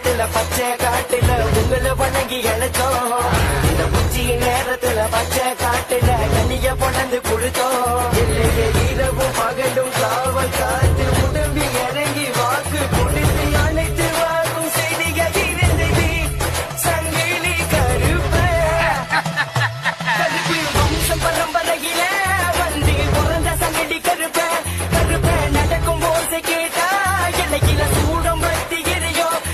நேரத்துல பச்சை காட்டுல உங்களை வணங்கி இழைச்சோம் இந்த உச்சி நேரத்துல பச்சை காட்டுல கண்ணிய பொண்ணந்து கொடுத்தோம் இல்லையே இரவும் பகலும் காவல் கால